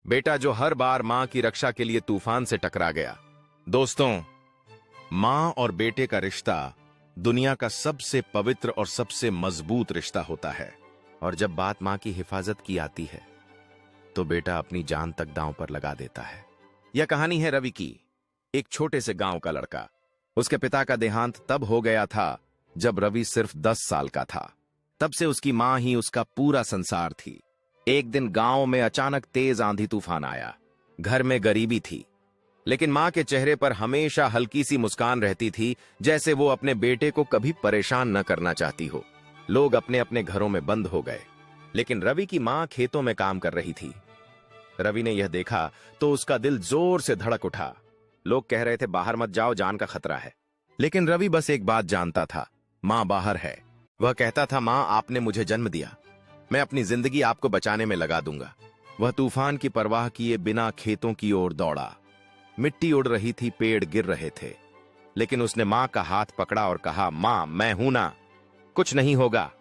बेटा जो हर बार मां की रक्षा के लिए तूफान से टकरा गया। दोस्तों, मां और बेटे का रिश्ता दुनिया का सबसे पवित्र और सबसे मजबूत रिश्ता होता है। और जब बात मां की हिफाजत की आती है तो बेटा अपनी जान तक दांव पर लगा देता है। यह कहानी है रवि की, एक छोटे से गांव का लड़का। उसके पिता का देहांत तब हो गया था जब रवि सिर्फ 10 साल का था। तब से उसकी मां ही उसका पूरा संसार थी। एक दिन गांव में अचानक तेज आंधी तूफान आया। घर में गरीबी थी, लेकिन मां के चेहरे पर हमेशा हल्की सी मुस्कान रहती थी, जैसे वो अपने बेटे को कभी परेशान न करना चाहती हो। लोग अपने अपने घरों में बंद हो गए, लेकिन रवि की मां खेतों में काम कर रही थी। रवि ने यह देखा तो उसका दिल जोर से धड़क उठा। लोग कह रहे थे बाहर मत जाओ, जान का खतरा है। लेकिन रवि बस एक बात जानता था, मां बाहर है। वह कहता था, मां आपने मुझे जन्म दिया, मैं अपनी जिंदगी आपको बचाने में लगा दूंगा। वह तूफान की परवाह किए बिना खेतों की ओर दौड़ा। मिट्टी उड़ रही थी, पेड़ गिर रहे थे, लेकिन उसने मां का हाथ पकड़ा और कहा, मां मैं हूं ना, कुछ नहीं होगा।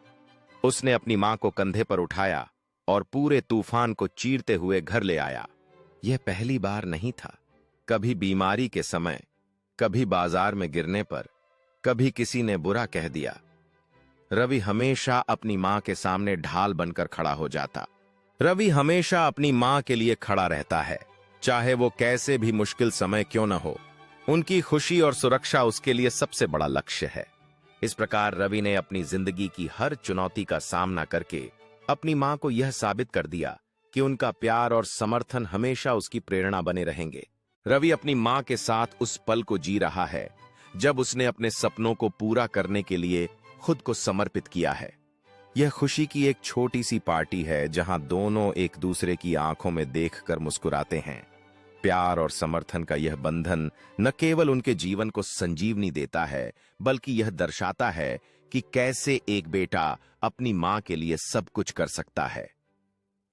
उसने अपनी मां को कंधे पर उठाया और पूरे तूफान को चीरते हुए घर ले आया। यह पहली बार नहीं था। कभी बीमारी के समय, कभी बाजार में गिरने पर, कभी किसी ने बुरा कह दिया, रवि हमेशा अपनी मां के सामने ढाल बनकर खड़ा हो जाता। रवि हमेशा अपनी मां के लिए खड़ा रहता है, चाहे वो कैसे भी मुश्किल समय क्यों न हो। उनकी खुशी और सुरक्षा उसके लिए सबसे बड़ा लक्ष्य है। इस प्रकार रवि ने अपनी जिंदगी की हर चुनौती का सामना करके अपनी मां को यह साबित कर दिया कि उनका प्यार और समर्थन हमेशा उसकी प्रेरणा बने रहेंगे। रवि अपनी मां के साथ उस पल को जी रहा है जब उसने अपने सपनों को पूरा करने के लिए खुद को समर्पित किया है। यह खुशी की एक छोटी सी पार्टी है जहां दोनों एक दूसरे की आंखों में देखकर मुस्कुराते हैं। प्यार और समर्थन का यह बंधन न केवल उनके जीवन को संजीवनी देता है, बल्कि यह दर्शाता है कि कैसे एक बेटा अपनी मां के लिए सब कुछ कर सकता है।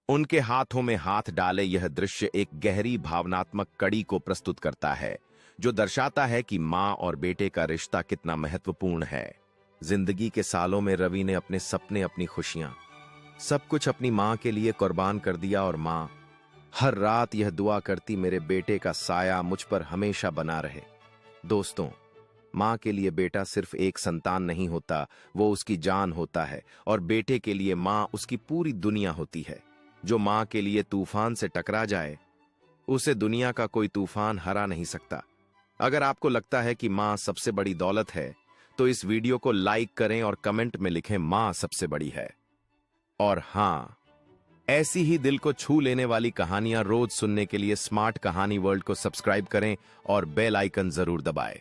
उनके हाथों में हाथ डाले यह दृश्य एक गहरी भावनात्मक कड़ी को प्रस्तुत करता है, जो दर्शाता है कि मां और बेटे का रिश्ता कितना महत्वपूर्ण है। जिंदगी के सालों में रवि ने अपने सपने, अपनी खुशियां, सब कुछ अपनी मां के लिए कुर्बान कर दिया और मां हर रात यह दुआ करती, मेरे बेटे का साया मुझ पर हमेशा बना रहे। दोस्तों, मां के लिए बेटा सिर्फ एक संतान नहीं होता, वो उसकी जान होता है। और बेटे के लिए मां उसकी पूरी दुनिया होती है। जो मां के लिए तूफान से टकरा जाए, उसे दुनिया का कोई तूफान हरा नहीं सकता। अगर आपको लगता है कि मां सबसे बड़ी दौलत है, तो इस वीडियो को लाइक करें और कमेंट में लिखें, मां सबसे बड़ी है। और हां, ऐसी ही दिल को छू लेने वाली कहानियां रोज सुनने के लिए स्मार्ट कहानी वर्ल्ड को सब्सक्राइब करें और बेल आइकन जरूर दबाएं।